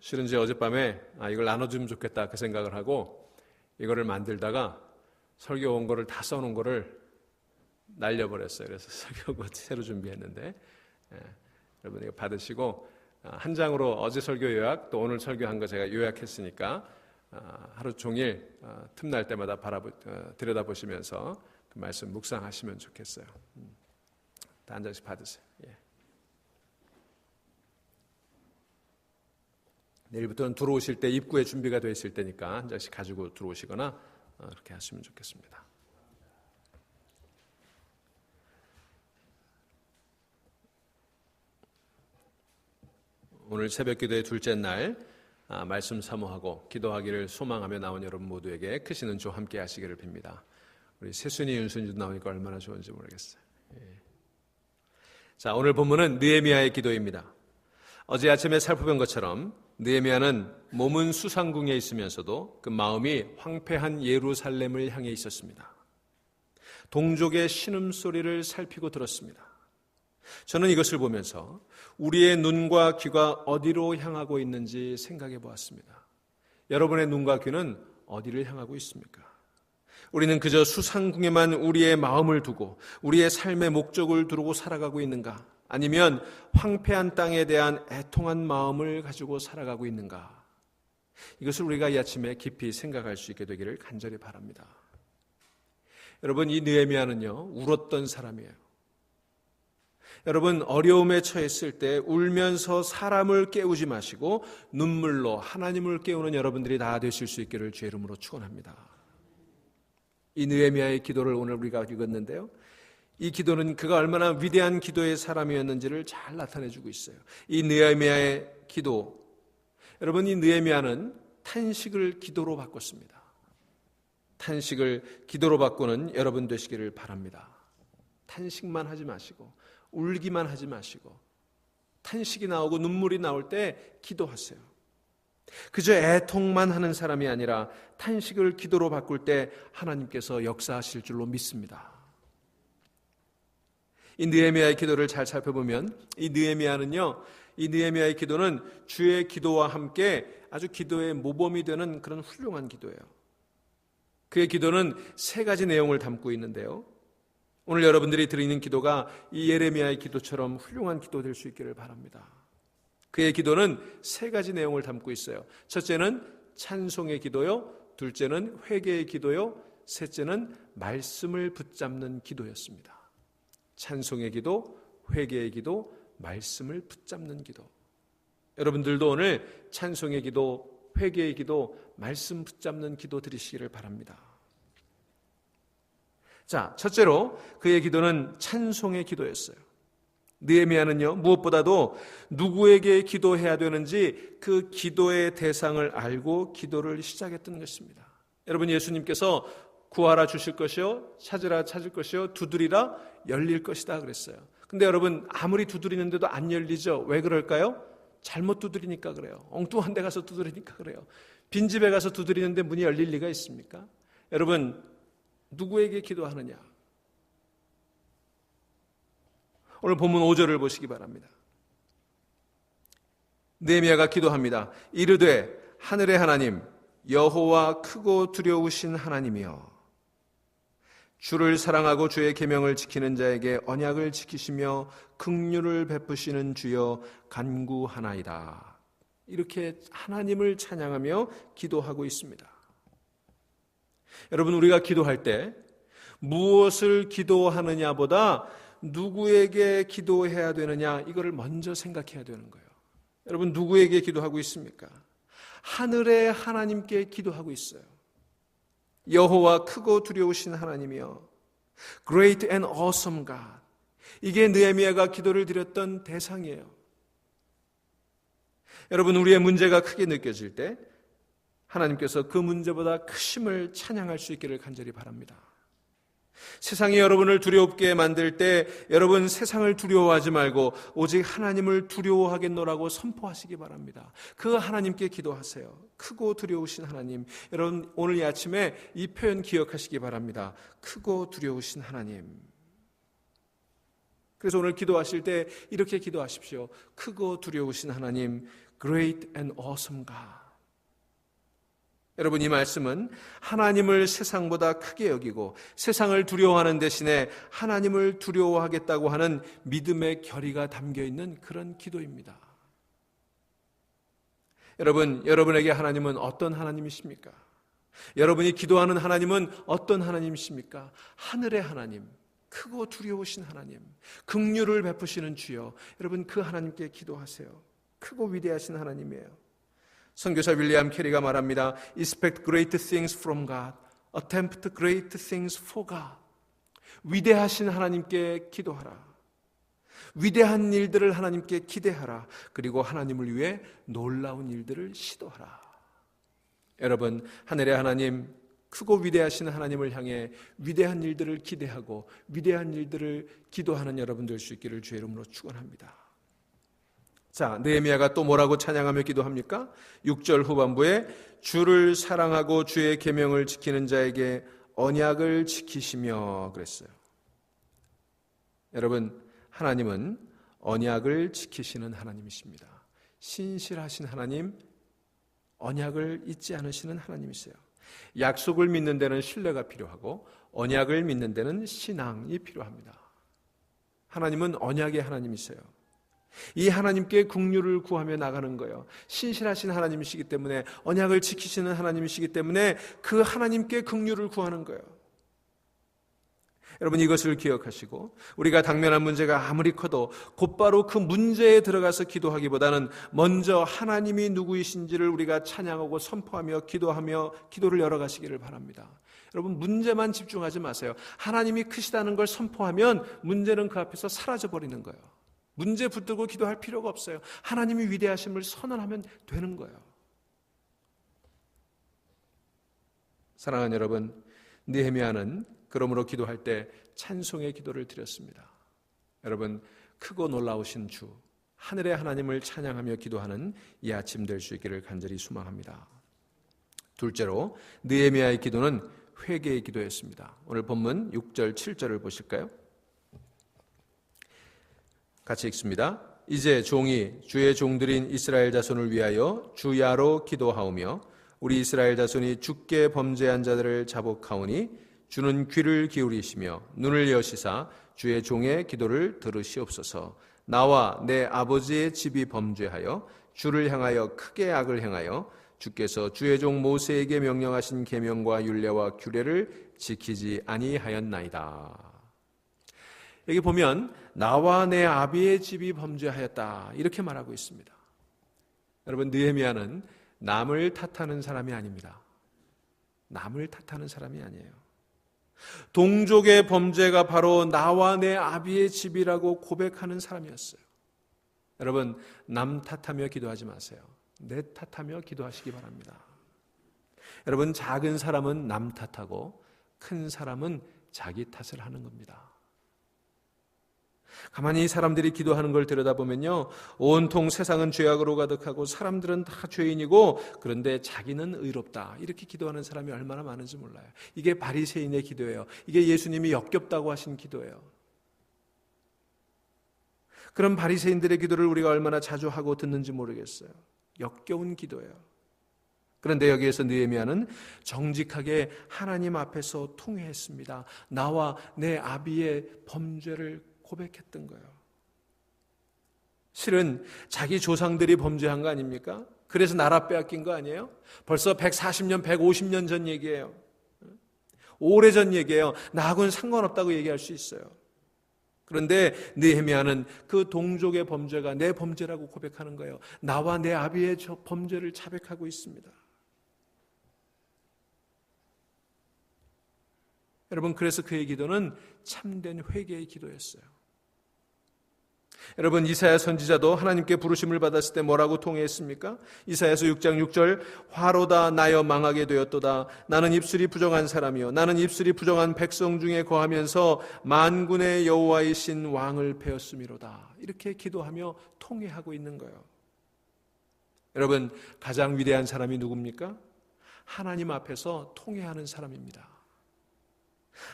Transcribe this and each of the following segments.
실은 이제 어젯밤에 이걸 나눠주면 좋겠다 그 생각을 하고 이거를 만들다가 설교 온 거를 다 써놓은 거를 날려버렸어요. 그래서 설교 새로 준비했는데 여러분 이거 받으시고 한 장으로 어제 설교 요약 또 오늘 설교한 거 제가 요약했으니까 하루 종일 틈날 때마다 들여다보시면서 그 말씀 묵상하시면 좋겠어요. 다 한 장씩 받으세요. 예. 내일부터는 들어오실 때 입구에 준비가 되어 있을 때니까 한 장씩 가지고 들어오시거나 그렇게 하시면 좋겠습니다. 오늘 새벽 기도의 둘째 날 말씀 사모하고 기도하기를 소망하며 나온 여러분 모두에게 크신 은총 함께 하시기를 빕니다. 우리 세순이 윤순이도 나오니까 얼마나 좋은지 모르겠어요. 예. 자, 오늘 본문은 느헤미야의 기도입니다. 어제 아침에 살펴본 것처럼 느헤미야는 몸은 수상궁에 있으면서도 그 마음이 황폐한 예루살렘을 향해 있었습니다. 동족의 신음소리를 살피고 들었습니다. 저는 이것을 보면서 우리의 눈과 귀가 어디로 향하고 있는지 생각해 보았습니다. 여러분의 눈과 귀는 어디를 향하고 있습니까? 우리는 그저 수상궁에만 우리의 마음을 두고 우리의 삶의 목적을 두고 살아가고 있는가? 아니면 황폐한 땅에 대한 애통한 마음을 가지고 살아가고 있는가? 이것을 우리가 이 아침에 깊이 생각할 수 있게 되기를 간절히 바랍니다. 여러분, 이 느헤미야는요, 울었던 사람이에요. 여러분, 어려움에 처했을 때 울면서 사람을 깨우지 마시고 눈물로 하나님을 깨우는 여러분들이 다 되실 수 있기를 주의 이름으로 축원합니다. 이 느헤미야의 기도를 오늘 우리가 읽었는데요, 이 기도는 그가 얼마나 위대한 기도의 사람이었는지를 잘 나타내주고 있어요. 이 느헤미야의 기도, 여러분, 이 느헤미야는 탄식을 기도로 바꿨습니다. 탄식을 기도로 바꾸는 여러분 되시기를 바랍니다. 탄식만 하지 마시고 울기만 하지 마시고 탄식이 나오고 눈물이 나올 때 기도하세요. 그저 애통만 하는 사람이 아니라 탄식을 기도로 바꿀 때 하나님께서 역사하실 줄로 믿습니다. 이 느헤미야의 기도를 잘 살펴보면 이 느헤미야의 기도는 주의 기도와 함께 아주 기도의 모범이 되는 그런 훌륭한 기도예요. 그의 기도는 세 가지 내용을 담고 있는데요, 오늘 여러분들이 드리는 기도가 이 예레미야의 기도처럼 훌륭한 기도 될 수 있기를 바랍니다. 그의 기도는 세 가지 내용을 담고 있어요. 첫째는 찬송의 기도요, 둘째는 회개의 기도요, 셋째는 말씀을 붙잡는 기도였습니다. 찬송의 기도, 회개의 기도, 말씀을 붙잡는 기도. 여러분들도 오늘 찬송의 기도, 회개의 기도, 말씀 붙잡는 기도 드리시기를 바랍니다. 자, 첫째로 그의 기도는 찬송의 기도였어요. 느헤미야는요, 무엇보다도 누구에게 기도해야 되는지 그 기도의 대상을 알고 기도를 시작했던 것입니다. 여러분, 예수님께서 구하라 주실 것이요, 찾으라 찾을 것이요, 두드리라 열릴 것이다 그랬어요. 근데 여러분, 아무리 두드리는데도 안 열리죠. 왜 그럴까요? 잘못 두드리니까 그래요. 엉뚱한 데 가서 두드리니까 그래요. 빈집에 가서 두드리는데 문이 열릴 리가 있습니까? 여러분, 누구에게 기도하느냐? 오늘 본문 5절을 보시기 바랍니다. 느헤미야가 기도합니다. 이르되 하늘의 하나님 여호와 크고 두려우신 하나님이여, 주를 사랑하고 주의 계명을 지키는 자에게 언약을 지키시며 긍휼을 베푸시는 주여 간구하나이다. 이렇게 하나님을 찬양하며 기도하고 있습니다. 여러분, 우리가 기도할 때 무엇을 기도하느냐보다 누구에게 기도해야 되느냐, 이거를 먼저 생각해야 되는 거예요. 여러분, 누구에게 기도하고 있습니까? 하늘의 하나님께 기도하고 있어요. 여호와 크고 두려우신 하나님이여, Great and awesome God. 이게 느헤미야가 기도를 드렸던 대상이에요. 여러분, 우리의 문제가 크게 느껴질 때 하나님께서 그 문제보다 크심을 찬양할 수 있기를 간절히 바랍니다. 세상이 여러분을 두렵게 만들 때 여러분, 세상을 두려워하지 말고 오직 하나님을 두려워하겠노라고 선포하시기 바랍니다. 그 하나님께 기도하세요. 크고 두려우신 하나님. 여러분, 오늘 이 아침에 이 표현 기억하시기 바랍니다. 크고 두려우신 하나님. 그래서 오늘 기도하실 때 이렇게 기도하십시오. 크고 두려우신 하나님, Great and awesome God. 여러분, 이 말씀은 하나님을 세상보다 크게 여기고 세상을 두려워하는 대신에 하나님을 두려워하겠다고 하는 믿음의 결의가 담겨 있는 그런 기도입니다. 여러분, 여러분에게 하나님은 어떤 하나님이십니까? 여러분이 기도하는 하나님은 어떤 하나님이십니까? 하늘의 하나님, 크고 두려우신 하나님, 긍휼을 베푸시는 주여, 여러분 그 하나님께 기도하세요. 크고 위대하신 하나님이에요. 선교사 윌리엄 캐리가 말합니다. Expect great things from God. Attempt great things for God. 위대하신 하나님께 기도하라. 위대한 일들을 하나님께 기대하라. 그리고 하나님을 위해 놀라운 일들을 시도하라. 여러분, 하늘의 하나님, 크고 위대하신 하나님을 향해 위대한 일들을 기대하고 위대한 일들을 기도하는 여러분 될 수 있기를 주의 이름으로 축원합니다. 자, 느헤미야가 또 뭐라고 찬양하며 기도합니까? 6절 후반부에 주를 사랑하고 주의 계명을 지키는 자에게 언약을 지키시며 그랬어요. 여러분, 하나님은 언약을 지키시는 하나님이십니다. 신실하신 하나님, 언약을 잊지 않으시는 하나님이세요. 약속을 믿는 데는 신뢰가 필요하고 언약을 믿는 데는 신앙이 필요합니다. 하나님은 언약의 하나님이세요. 이 하나님께 긍휼을 구하며 나가는 거예요. 신실하신 하나님이시기 때문에, 언약을 지키시는 하나님이시기 때문에 그 하나님께 긍휼을 구하는 거예요. 여러분, 이것을 기억하시고 우리가 당면한 문제가 아무리 커도 곧바로 그 문제에 들어가서 기도하기보다는 먼저 하나님이 누구이신지를 우리가 찬양하고 선포하며 기도하며 기도를 열어가시기를 바랍니다. 여러분, 문제만 집중하지 마세요. 하나님이 크시다는 걸 선포하면 문제는 그 앞에서 사라져버리는 거예요. 문제 붙들고 기도할 필요가 없어요. 하나님이 위대하심을 선언하면 되는 거예요. 사랑하는 여러분, 느헤미야는 그러므로 기도할 때 찬송의 기도를 드렸습니다. 여러분, 크고 놀라우신 주, 하늘의 하나님을 찬양하며 기도하는 이 아침 될 수 있기를 간절히 소망합니다. 둘째로, 느헤미야의 기도는 회개의 기도였습니다. 오늘 본문 6절, 7절을 보실까요? 같이 읽습니다. 이제 종이 주의 종들인 이스라엘 자손을 위하여 주야로 기도하오며 우리 이스라엘 자손이 주께 범죄한 자들을 자복하오니 주는 귀를 기울이시며 눈을 여시사 주의 종의 기도를 들으시옵소서. 나와 내 아버지의 집이 범죄하여 주를 향하여 크게 악을 행하여 주께서 주의 종 모세에게 명령하신 계명과 율례와 규례를 지키지 아니하였나이다. 여기 보면 나와 내 아비의 집이 범죄하였다 이렇게 말하고 있습니다. 여러분, 느헤미야는 남을 탓하는 사람이 아닙니다. 남을 탓하는 사람이 아니에요. 동족의 범죄가 바로 나와 내 아비의 집이라고 고백하는 사람이었어요. 여러분, 남 탓하며 기도하지 마세요. 내 탓하며 기도하시기 바랍니다. 여러분, 작은 사람은 남 탓하고 큰 사람은 자기 탓을 하는 겁니다. 가만히 사람들이 기도하는 걸 들여다보면요, 온통 세상은 죄악으로 가득하고 사람들은 다 죄인이고 그런데 자기는 의롭다 이렇게 기도하는 사람이 얼마나 많은지 몰라요. 이게 바리새인의 기도예요. 이게 예수님이 역겹다고 하신 기도예요. 그런 바리새인들의 기도를 우리가 얼마나 자주 하고 듣는지 모르겠어요. 역겨운 기도예요. 그런데 여기에서 느헤미야는 정직하게 하나님 앞에서 통회했습니다. 나와 내 아비의 범죄를 고백했던 거예요. 실은 자기 조상들이 범죄한 거 아닙니까? 그래서 나라 빼앗긴 거 아니에요? 벌써 140년, 150년 전 얘기예요. 오래전 얘기예요. 나하고는 상관없다고 얘기할 수 있어요. 그런데 느헤미야는 그 동족의 범죄가 내 범죄라고 고백하는 거예요. 나와 내 아비의 저 범죄를 자백하고 있습니다. 여러분, 그래서 그의 기도는 참된 회개의 기도였어요. 여러분, 이사야 선지자도 하나님께 부르심을 받았을 때 뭐라고 통회했습니까? 이사야서 6장 6절, 화로다 나여 망하게 되었도다. 나는 입술이 부정한 사람이요 나는 입술이 부정한 백성 중에 거하면서 만군의 여호와이신 왕을 배웠음이로다. 이렇게 기도하며 통회하고 있는 거예요. 여러분, 가장 위대한 사람이 누굽니까? 하나님 앞에서 통회하는 사람입니다.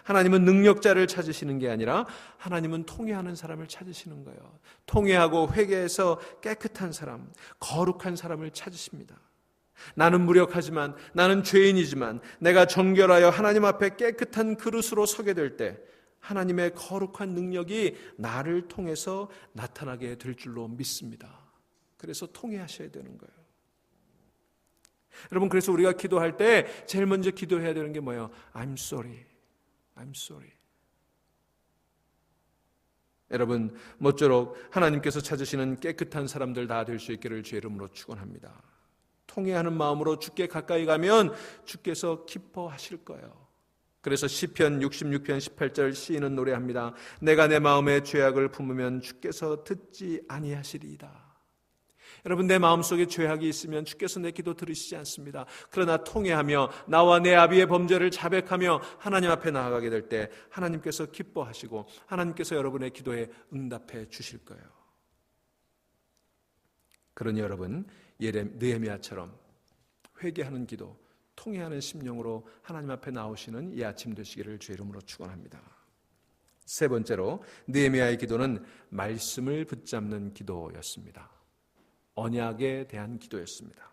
하나님은 능력자를 찾으시는 게 아니라 하나님은 통회하는 사람을 찾으시는 거예요. 통회하고 회개해서 깨끗한 사람, 거룩한 사람을 찾으십니다. 나는 무력하지만, 나는 죄인이지만 내가 정결하여 하나님 앞에 깨끗한 그릇으로 서게 될 때 하나님의 거룩한 능력이 나를 통해서 나타나게 될 줄로 믿습니다. 그래서 통회하셔야 되는 거예요. 여러분, 그래서 우리가 기도할 때 제일 먼저 기도해야 되는 게 뭐예요? I'm sorry. I'm sorry. 여러분, 모쪼록 하나님께서 찾으시는 깨끗한 사람들 다 될 수 있기를 주의 이름으로 축원합니다. 통회하는 마음으로 주께 가까이 가면 주께서 기뻐하실 거예요. 그래서 시편 66편 18절 시인은 노래합니다. 내가 내 마음에 죄악을 품으면 주께서 듣지 아니하시리이다. 여러분, 내 마음속에 죄악이 있으면 주께서 내 기도 들으시지 않습니다. 그러나 통회하며 나와 내 아비의 범죄를 자백하며 하나님 앞에 나아가게 될 때 하나님께서 기뻐하시고 하나님께서 여러분의 기도에 응답해 주실 거예요. 그러니 여러분, 느헤미야처럼 회개하는 기도, 통회하는 심령으로 하나님 앞에 나오시는 이 아침 되시기를 주의 이름으로 축원합니다. 세 번째로 느헤미야의 기도는 말씀을 붙잡는 기도였습니다. 언약에 대한 기도였습니다.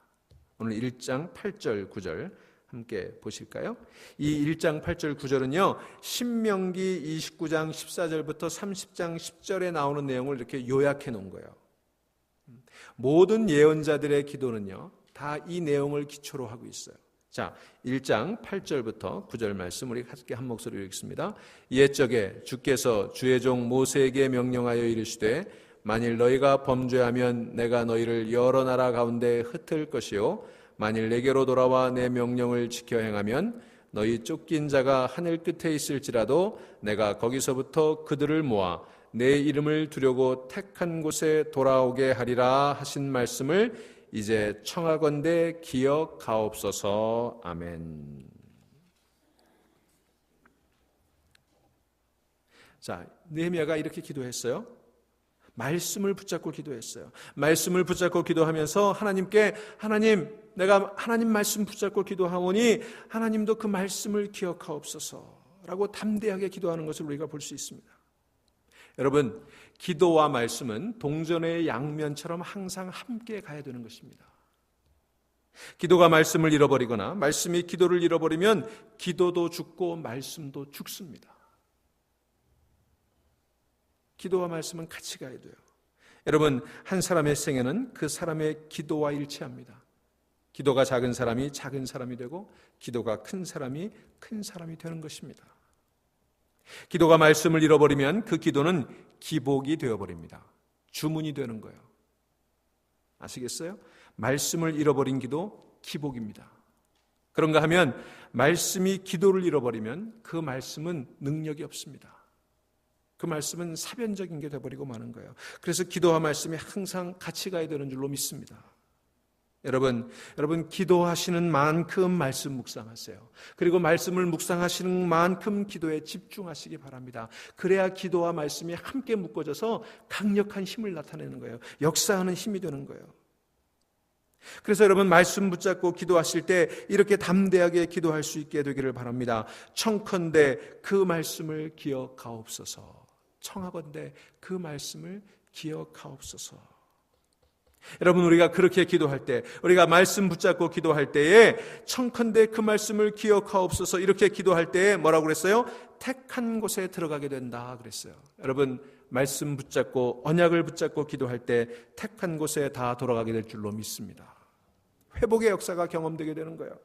오늘 1장 8절 9절 함께 보실까요? 이 1장 8절 9절은요, 신명기 29장 14절부터 30장 10절에 나오는 내용을 이렇게 요약해 놓은 거예요. 모든 예언자들의 기도는요, 다 이 내용을 기초로 하고 있어요. 자, 1장 8절부터 9절 말씀 우리 함께 한 목소리로 읽습니다. 옛적에 주께서 주의 종 모세에게 명령하여 이르시되 만일 너희가 범죄하면 내가 너희를 여러 나라 가운데 흩을 것이요 만일 내게로 돌아와 내 명령을 지켜 행하면 너희 쫓긴 자가 하늘 끝에 있을지라도 내가 거기서부터 그들을 모아 내 이름을 두려고 택한 곳에 돌아오게 하리라 하신 말씀을 이제 청하건대 기억하옵소서. 아멘. 자, 느헤미야가 이렇게 기도했어요. 말씀을 붙잡고 기도했어요. 말씀을 붙잡고 기도하면서 하나님께 내가 하나님 말씀 붙잡고 기도하오니 하나님도 그 말씀을 기억하옵소서라고 담대하게 기도하는 것을 우리가 볼 수 있습니다. 여러분, 기도와 말씀은 동전의 양면처럼 항상 함께 가야 되는 것입니다. 기도가 말씀을 잃어버리거나 말씀이 기도를 잃어버리면 기도도 죽고 말씀도 죽습니다. 기도와 말씀은 같이 가야 돼요. 여러분, 한 사람의 생애는 그 사람의 기도와 일치합니다. 기도가 작은 사람이 작은 사람이 되고 기도가 큰 사람이 큰 사람이 되는 것입니다. 기도가 말씀을 잃어버리면 그 기도는 기복이 되어버립니다. 주문이 되는 거예요. 아시겠어요? 말씀을 잃어버린 기도 기복입니다. 그런가 하면 말씀이 기도를 잃어버리면 그 말씀은 능력이 없습니다. 그 말씀은 사변적인 게 되어버리고 마는 거예요. 그래서 기도와 말씀이 항상 같이 가야 되는 줄로 믿습니다. 여러분 기도하시는 만큼 말씀 묵상하세요. 그리고 말씀을 묵상하시는 만큼 기도에 집중하시기 바랍니다. 그래야 기도와 말씀이 함께 묶어져서 강력한 힘을 나타내는 거예요. 역사하는 힘이 되는 거예요. 그래서 여러분, 말씀 붙잡고 기도하실 때 이렇게 담대하게 기도할 수 있게 되기를 바랍니다. 청컨대 그 말씀을 기억하옵소서. 청하건대 그 말씀을 기억하옵소서. 여러분, 우리가 그렇게 기도할 때, 우리가 말씀 붙잡고 기도할 때에 청컨대 그 말씀을 기억하옵소서 이렇게 기도할 때에 뭐라고 그랬어요? 택한 곳에 들어가게 된다 그랬어요. 여러분, 말씀 붙잡고 언약을 붙잡고 기도할 때 택한 곳에 다 돌아가게 될 줄로 믿습니다. 회복의 역사가 경험되게 되는 거예요.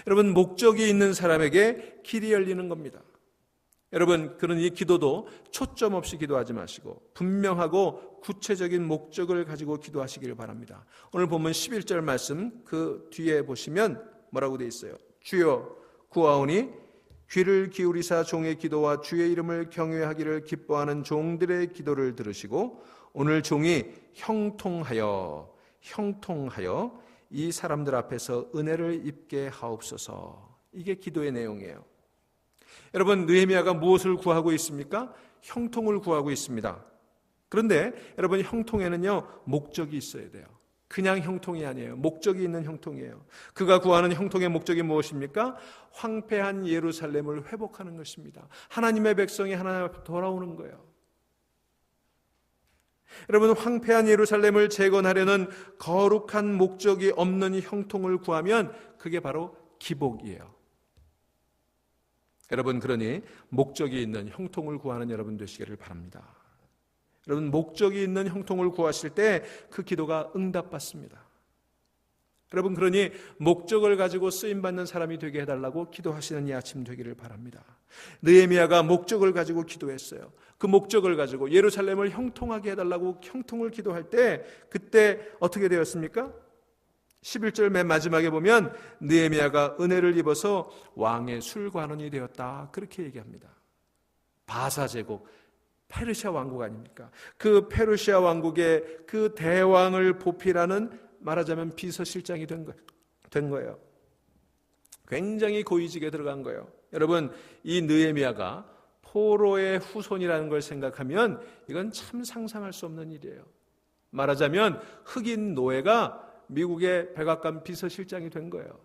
여러분, 목적이 있는 사람에게 길이 열리는 겁니다. 여러분, 그러니 기도도 초점 없이 기도하지 마시고 분명하고 구체적인 목적을 가지고 기도하시기를 바랍니다. 오늘 본문 11절 말씀 그 뒤에 보시면 뭐라고 되어 있어요? 주여 구하오니 귀를 기울이사 종의 기도와 주의 이름을 경외하기를 기뻐하는 종들의 기도를 들으시고 오늘 종이 형통하여 이 사람들 앞에서 은혜를 입게 하옵소서. 이게 기도의 내용이에요. 여러분, 느헤미야가 무엇을 구하고 있습니까? 형통을 구하고 있습니다. 그런데 여러분, 형통에는요 목적이 있어야 돼요. 그냥 형통이 아니에요. 목적이 있는 형통이에요. 그가 구하는 형통의 목적이 무엇입니까? 황폐한 예루살렘을 회복하는 것입니다. 하나님의 백성이 하나님 앞에 돌아오는 거예요. 여러분, 황폐한 예루살렘을 재건하려는 거룩한 목적이 없는 형통을 구하면 그게 바로 기복이에요. 여러분, 그러니 목적이 있는 형통을 구하는 여러분 되시기를 바랍니다. 여러분, 목적이 있는 형통을 구하실 때 그 기도가 응답받습니다. 여러분, 그러니 목적을 가지고 쓰임받는 사람이 되게 해달라고 기도하시는 이 아침 되기를 바랍니다. 느헤미야가 목적을 가지고 기도했어요. 그 목적을 가지고 예루살렘을 형통하게 해달라고 형통을 기도할 때 그때 어떻게 되었습니까? 11절 맨 마지막에 보면 느헤미야가 은혜를 입어서 왕의 술관원이 되었다, 그렇게 얘기합니다. 바사 제국, 페르시아 왕국 아닙니까? 그 페르시아 왕국의 그 대왕을 보필하는, 말하자면 비서실장이 된 거예요. 굉장히 고위직에 들어간 거예요. 여러분, 이 느헤미야가 포로의 후손이라는 걸 생각하면 이건 참 상상할 수 없는 일이에요. 말하자면 흑인 노예가 미국의 백악관 비서실장이 된 거예요.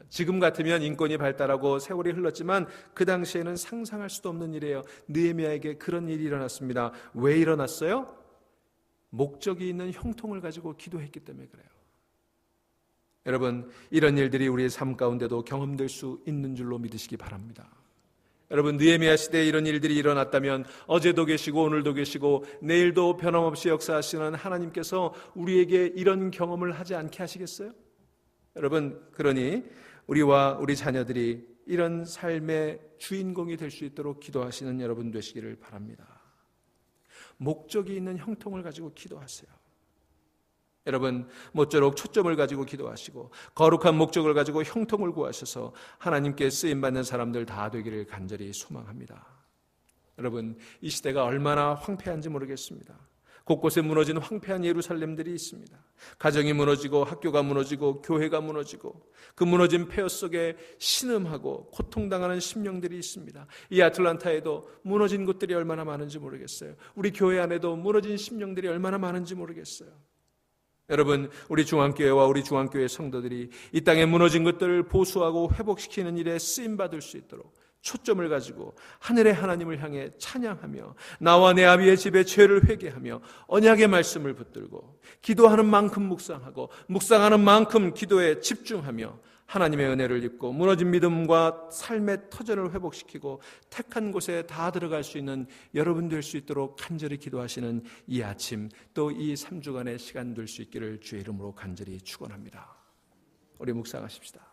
지금 같으면 인권이 발달하고 세월이 흘렀지만 그 당시에는 상상할 수도 없는 일이에요. 느헤미야에게 그런 일이 일어났습니다. 왜 일어났어요? 목적이 있는 형통을 가지고 기도했기 때문에 그래요. 여러분, 이런 일들이 우리의 삶 가운데도 경험될 수 있는 줄로 믿으시기 바랍니다. 여러분, 느헤미야 시대에 이런 일들이 일어났다면 어제도 계시고 오늘도 계시고 내일도 변함없이 역사하시는 하나님께서 우리에게 이런 경험을 하지 않게 하시겠어요? 여러분, 그러니 우리와 우리 자녀들이 이런 삶의 주인공이 될 수 있도록 기도하시는 여러분 되시기를 바랍니다. 목적이 있는 형통을 가지고 기도하세요. 여러분, 모쪼록 초점을 가지고 기도하시고 거룩한 목적을 가지고 형통을 구하셔서 하나님께 쓰임받는 사람들 다 되기를 간절히 소망합니다. 여러분, 이 시대가 얼마나 황폐한지 모르겠습니다. 곳곳에 무너진 황폐한 예루살렘들이 있습니다. 가정이 무너지고 학교가 무너지고 교회가 무너지고 그 무너진 폐허 속에 신음하고 고통당하는 심령들이 있습니다. 이 아틀란타에도 무너진 곳들이 얼마나 많은지 모르겠어요. 우리 교회 안에도 무너진 심령들이 얼마나 많은지 모르겠어요. 여러분, 우리 중앙교회와 우리 중앙교회 성도들이 이 땅에 무너진 것들을 보수하고 회복시키는 일에 쓰임받을 수 있도록 초점을 가지고 하늘의 하나님을 향해 찬양하며 나와 내 아비의 집에 죄를 회개하며 언약의 말씀을 붙들고 기도하는 만큼 묵상하고 묵상하는 만큼 기도에 집중하며 하나님의 은혜를 입고 무너진 믿음과 삶의 터전을 회복시키고 택한 곳에 다 들어갈 수 있는 여러분 될 수 있도록 간절히 기도하시는 이 아침, 또 이 3주간의 시간 될 수 있기를 주의 이름으로 간절히 축원합니다. 우리 묵상하십시다.